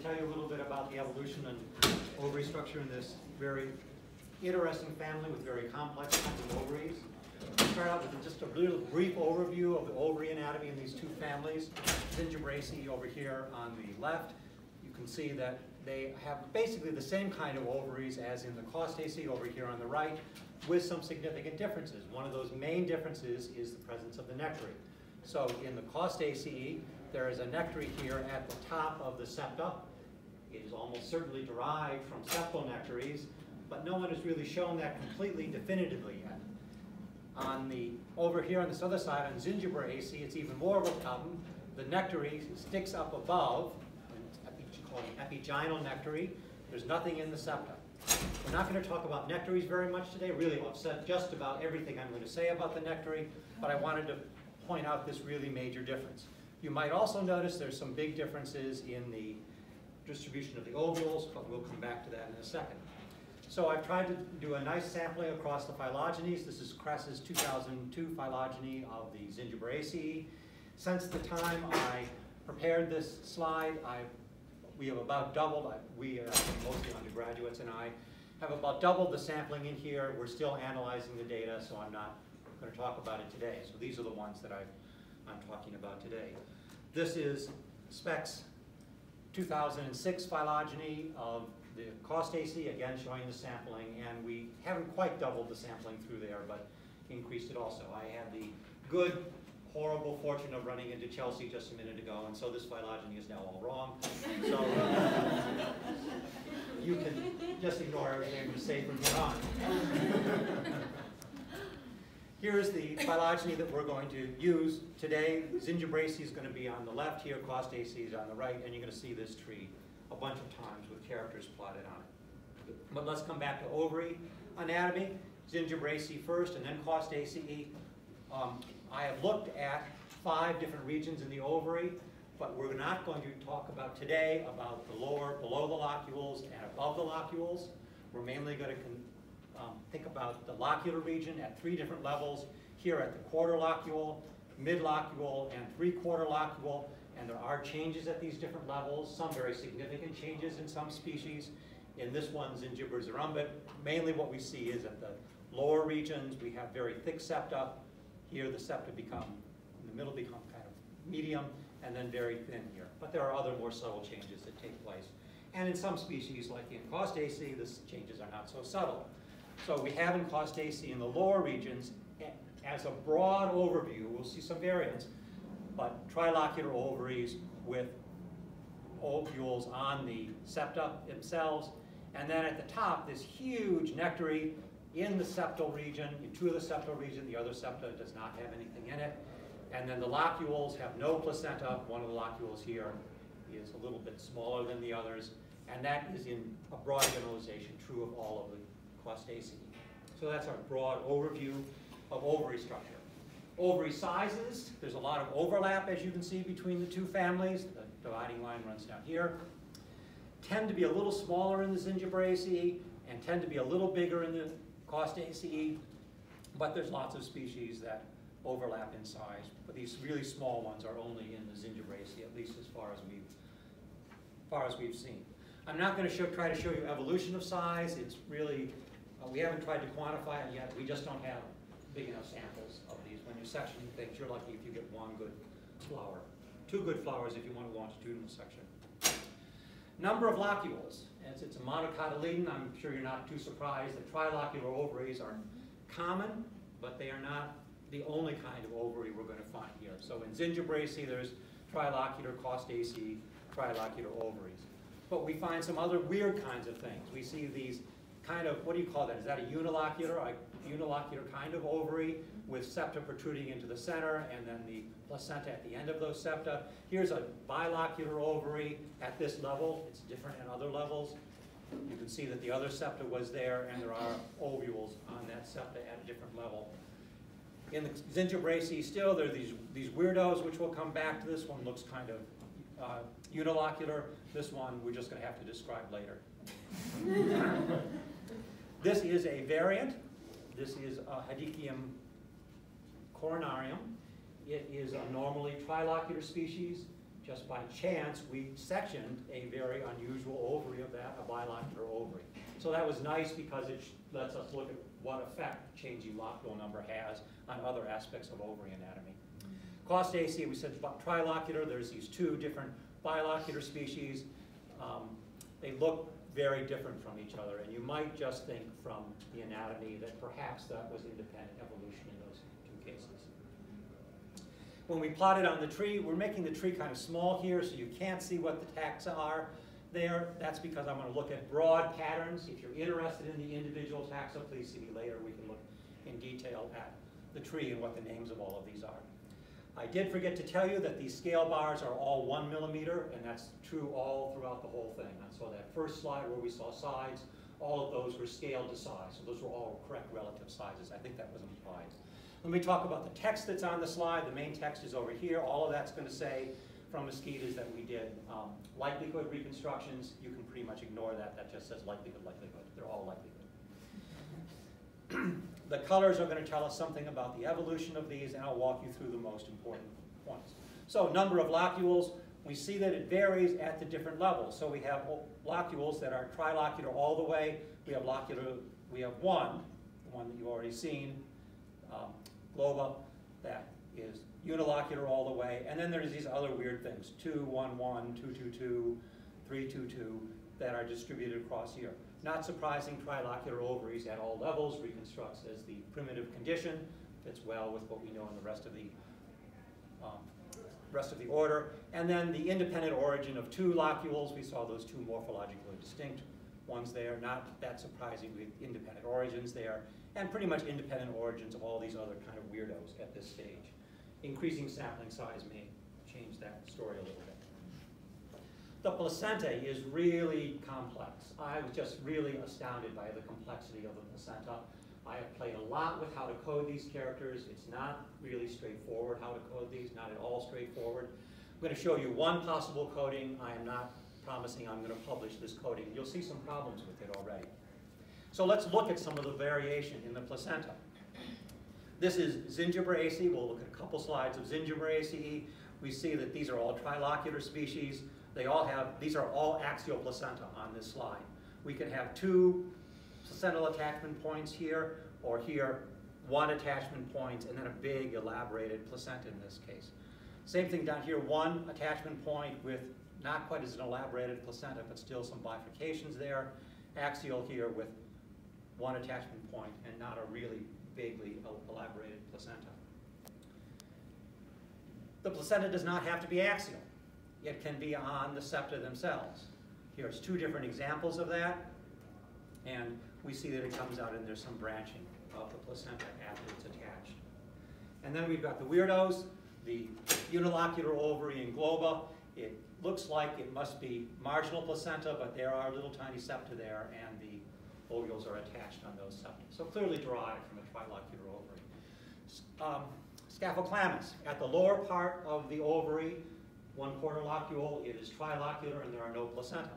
tell you a little bit about the evolution and ovary structure in this very interesting family with very complex kinds of ovaries. We'll start out with just a little brief overview of the ovary anatomy in these two families. Zingiberaceae over here on the left. You can see that they have basically the same kind of ovaries as in the Costaceae over here on the right, with some significant differences. One of those main differences is the presence of the nectary. So in the Costaceae, there is a nectary here at the top of the septa. It is almost certainly derived from septal nectaries, but no one has really shown that completely definitively yet. Over here on this other side, on Zingiberaceae, it's even more of a problem. The nectary sticks up above, and it's called an epiginal nectary. There's nothing in the septa. We're not going to talk about nectaries very much today. Really, I've said just about everything I'm going to say about the nectary, but I wanted to point out this really major difference. You might also notice there's some big differences in the distribution of the ovules, but we'll come back to that in a second. So I've tried to do a nice sampling across the phylogenies. This is Kress's 2002 phylogeny of the Zingiberaceae. Since the time I prepared this slide, we have about doubled, mostly undergraduates and I, have about doubled the sampling in here. We're still analyzing the data, so I'm not going to talk about it today. So these are the ones that I'm talking about today. This is Speck's 2006 phylogeny of the Costaceae, again showing the sampling, and we haven't quite doubled the sampling through there, but increased it also. I had the good, horrible fortune of running into Chelsea just a minute ago, and so this phylogeny is now all wrong. So you can just ignore everything I'm going to say from here on. Here's the phylogeny that we're going to use today. Zingiberaceae is going to be on the left here, Costaceae is on the right, and you're going to see this tree a bunch of times with characters plotted on it. But let's come back to ovary anatomy. Zingiberaceae first, and then Costaceae. I have looked at 5 different regions in the ovary, but we're not going to talk about today about the lower, below the locules and above the locules. We're mainly going to think about the locular region at 3 different levels. Here at the quarter locule, mid locule, and 3/4 locule. And there are changes at these different levels, some very significant changes in some species. In this one, Zingiberaceae, mainly what we see is at the lower regions, we have very thick septa. Here the septa become, in the middle become kind of medium, and then very thin here. But there are other more subtle changes that take place. And in some species, like in Costaceae, the changes are not so subtle. So we have in Costaceae in the lower regions, as a broad overview, we'll see some variants, but trilocular ovaries with ovules on the septa themselves. And then at the top, this huge nectary in the septal region, in 2 of the septal region, the other septa does not have anything in it. And then the locules have no placenta. One of the locules here is a little bit smaller than the others. And that is in a broad generalization true of all of the Costaceae. So that's our broad overview of ovary structure. Ovary sizes, there's a lot of overlap, as you can see, between the 2 families. The dividing line runs down here. Tend to be a little smaller in the Zingiberaceae and tend to be a little bigger in the Costaceae, but there's lots of species that overlap in size. But these really small ones are only in the Zingiberaceae, at least as far as we've seen. I'm not going to try to show you evolution of size. It's really, we haven't tried to quantify it yet. We just don't have big enough samples of these. When you section things, you're lucky if you get 1 good flower. 2 good flowers if you want a longitudinal section. Number of locules. As it's a monocotyledon, I'm sure you're not too surprised that trilocular ovaries are common, but they are not the only kind of ovary we're going to find here. So in Zingiberaceae, there's trilocular, Costaceae, trilocular ovaries. But we find some other weird kinds of things. We see these kind of, what do you call that? Is that a unilocular kind of ovary with septa protruding into the center and then the placenta at the end of those septa? Here's a bilocular ovary at this level. It's different at other levels. You can see that the other septa was there, and there are ovules on that septa at a different level. In the Zingiberaceae still, there are these weirdos, which we'll come back to. This one looks kind of unilocular. This one we're just going to have to describe later. This is a variant. This is Hadicium coronarium. It is a normally trilocular species. just by chance, we sectioned a very unusual ovary of that, a bilocular ovary. So that was nice because it lets us look at what effect changing locule number has on other aspects of ovary anatomy. Costaceae, we said about trilocular. There's these two different bilocular species. They look very different from each other, and you might just think from the anatomy that perhaps that was independent evolution in those two cases. When we plot it on the tree, we're making the tree kind of small here, so you can't see what the taxa are there. That's because I'm going to look at broad patterns. If you're interested in the individual taxa, please see me later. We can look in detail at the tree and what the names of all of these are. I did forget to tell you that these scale bars are all 1 millimeter, and that's true all throughout the whole thing. And so that first slide where we saw sides, all of those were scaled to size. So those were all correct relative sizes. I think that was implied. Let me talk about the text that's on the slide. The main text is over here. All of that's going to say from mosquitoes that we did likelihood reconstructions. You can pretty much ignore that. That just says likelihood, likelihood. They're all likelihood. The colors are going to tell us something about the evolution of these, and I'll walk you through the most important points. So number of locules, we see that it varies at the different levels. So we have locules that are trilocular all the way. We have one, the one that you've already seen, globa, that is unilocular all the way. And then there's these other weird things, 2, 1, 1, 2, 2, 2, 3, 2, 2, that are distributed across here. Not surprising, trilocular ovaries at all levels reconstructs as the primitive condition. Fits well with what we know in the rest of the order. And then the independent origin of 2 locules. We saw those 2 morphologically distinct ones there. Not that surprising with independent origins there. And pretty much independent origins of all these other kind of weirdos at this stage. Increasing sampling size may change that story a little bit. The placenta is really complex. I was just really astounded by the complexity of the placenta. I have played a lot with how to code these characters. It's not really straightforward how to code these, not at all straightforward. I'm going to show you one possible coding. I am not promising I'm going to publish this coding. You'll see some problems with it already. So let's look at some of the variation in the placenta. This is Zingiberaceae. We'll look at a couple slides of Zingiberaceae. We see that these are all trilocular species. These are all axial placenta on this slide. We can have 2 placental attachment points here, or here, 1 attachment point, and then a big elaborated placenta in this case. Same thing down here, 1 attachment point with not quite as an elaborated placenta, but still some bifurcations there. Axial here with 1 attachment point and not a really bigly elaborated placenta. The placenta does not have to be axial. It can be on the septa themselves. Here's 2 different examples of that, and we see that it comes out and there's some branching of the placenta after it's attached. And then we've got the weirdos, the unilocular ovary and globa. It looks like it must be marginal placenta, but there are little tiny septa there, and the ovules are attached on those septa. So clearly derived from a trilocular ovary. Scaphoclamus, at the lower part of the ovary, 1/4 locule, it is trilocular and there are no placenta.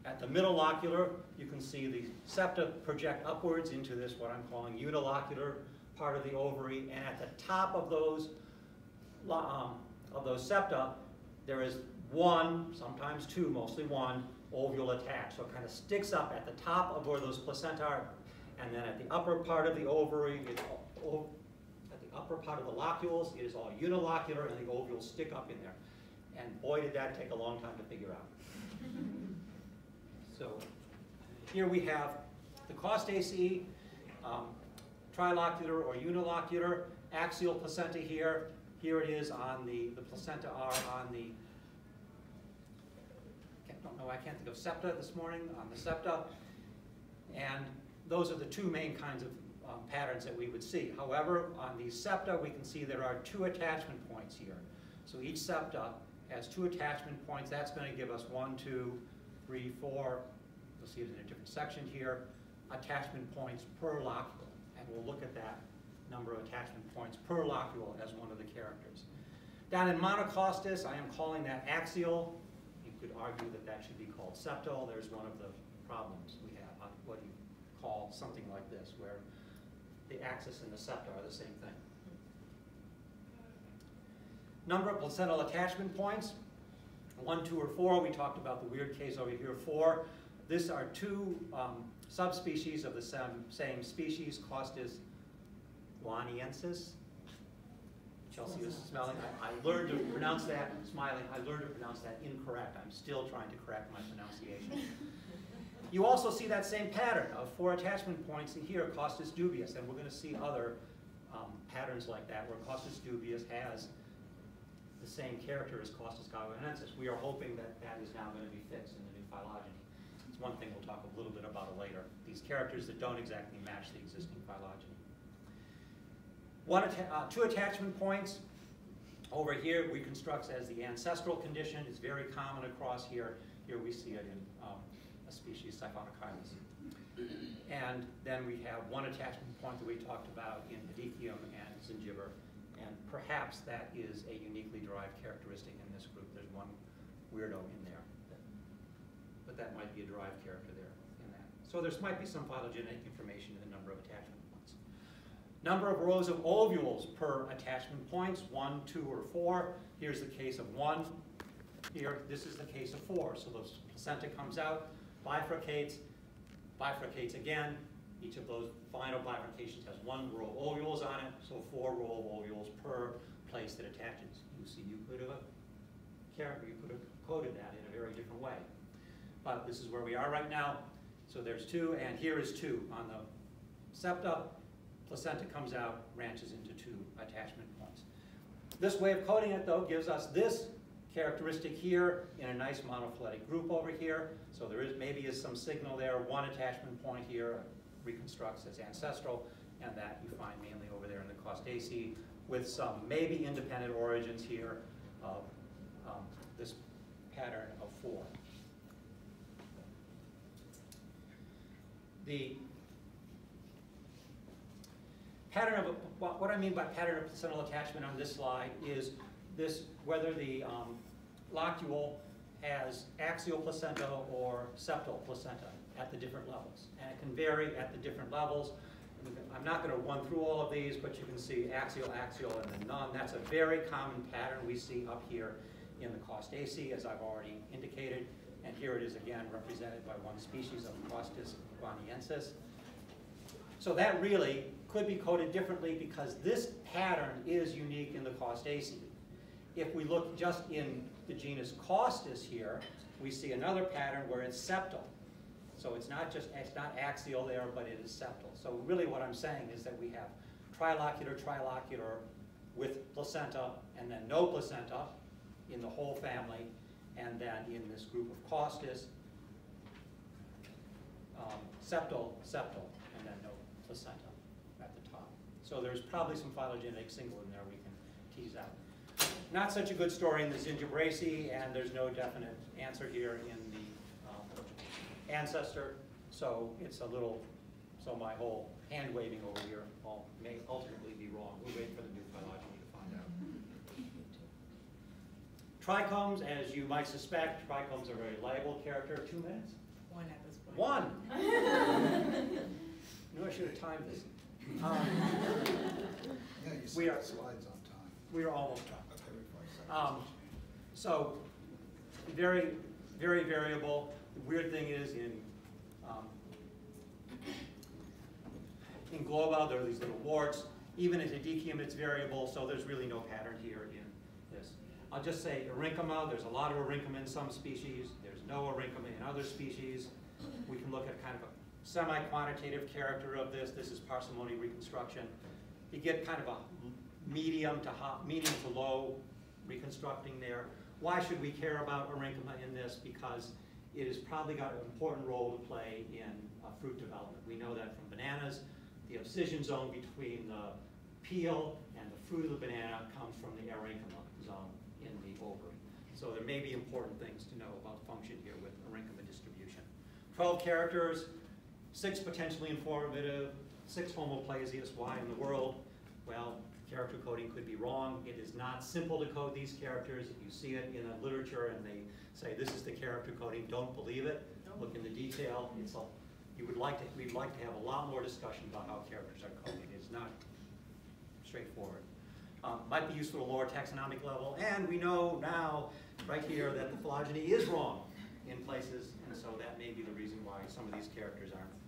At the middle locular, you can see the septa project upwards into this, what I'm calling unilocular part of the ovary, and at the top of those septa, there is 1, sometimes 2, mostly 1, ovule attached. So it kind of sticks up at the top of where those placenta are, and then at the upper part of the ovary, at the upper part of the locules, it is all unilocular, and the ovules stick up in there. And boy, did that take a long time to figure out. So here we have the Costaceae, trilocular or unilocular, axial placenta here. Here it is on the placenta are on the, I can't think of septa this morning, on the septa. And those are the 2 main kinds of patterns that we would see. However, on the septa, we can see there are 2 attachment points here. So each septa has 2 attachment points. That's going to give us 1, 2, 3, 4. You'll see it in a different section here. Attachment points per locule. And we'll look at that number of attachment points per locule as one of the characters. Down in Monocostus, I am calling that axial. You could argue that that should be called septal. There's one of the problems we have. What do you call something like this, where the axis and the septa are the same thing? Number of placental attachment points. 1, 2, or 4, we talked about the weird case over here, 4. These are two subspecies of the same species, Costas guaniensis. Chelsea is smiling. I learned to pronounce that, smiling, I learned to pronounce that incorrect. I'm still trying to correct my pronunciation. You also see that same pattern of 4 attachment points in here, Costas dubius, and we're going to see other patterns like that where Costas dubius has the same character as Costas guaniensis. We are hoping that that is now going to be fixed in the new phylogeny. It's one thing we'll talk a little bit about it later. These characters that don't exactly match the existing phylogeny. 2 attachment points over here reconstructs as the ancestral condition. It's very common across here. Here we see it in a species, Siphonochymus. And then we have 1 attachment point that we talked about in Pediculum and Zingiber. And perhaps that is a uniquely derived characteristic in this group. There's one weirdo in there. But that might be a derived character there in that. So there might be some phylogenetic information in the number of attachment points. Number of rows of ovules per attachment points, 1, 2, or 4. Here's the case of 1. Here, this is the case of 4. So the placenta comes out, bifurcates again. Each of those final bifurcations has 1 row of ovules on it, so 4 row of ovules per place that attaches. You see, you could have coded that in a very different way. But this is where we are right now. So there's 2, and here is 2 on the septa. Placenta comes out, branches into 2 attachment points. This way of coding it, though, gives us this characteristic here in a nice monophyletic group over here. So there is maybe some signal there. 1 attachment point here reconstructs as ancestral, and that you find mainly over there in the Costaceae, with some maybe independent origins here of this pattern of 4. The pattern of, what I mean by pattern of placental attachment on this slide is this, whether the locule has axial placenta or septal placenta at the different levels. And it can vary at the different levels. I'm not going to run through all of these, but you can see axial, axial, and then none. That's a very common pattern we see up here in the Costaceae, as I've already indicated. And here it is again represented by 1 species of Costas guaniensis. So that really could be coded differently because this pattern is unique in the Costaceae. If we look just in the genus Costas here, we see another pattern where it's septal. So it's not axial there, but it is septal. So really what I'm saying is that we have trilocular with placenta, and then no placenta in the whole family, and then in this group of Costas, septal, and then no placenta at the top. So there's probably some phylogenetic single in there we can tease out. Not such a good story in the Zingiberaceae, and there's no definite answer here in the ancestor. So it's a little, so my whole hand waving over here may ultimately be wrong. We'll wait for the new phylogeny to find out. Trichomes, as you might suspect, trichomes are a very liable character. 2 minutes? 1 at this point. 1! I knew I should have timed this. Yeah, you see the slides on time. We are almost done. Okay, So, very, very variable. The weird thing is in globa, there are these little warts. Even in Pediculum, it's variable, so there's really no pattern here in this. I'll just say Orynkema. There's a lot of Orynkema in some species. There's no Orynkema in other species. We can look at kind of a semi-quantitative character of this. This is parsimony reconstruction. You get kind of a medium to low reconstructing there. Why should we care about Orynkema in this? Because it has probably got an important role to play in fruit development. We know that from bananas. The abscission zone between the peel and the fruit of the banana comes from the Orynkema zone in the ovary. So there may be important things to know about function here with Orynkema distribution. 12 characters, 6 potentially informative, 6 homoplasias. Why in the world? Well, character coding could be wrong. It is not simple to code these characters. If you see it in a literature and they say this is the character coding, don't believe it. Look in the detail. We'd like to have a lot more discussion about how characters are coded. It's not straightforward. Might be useful at a lower taxonomic level, and we know now right here that the phylogeny is wrong in places, and so that may be the reason why some of these characters aren't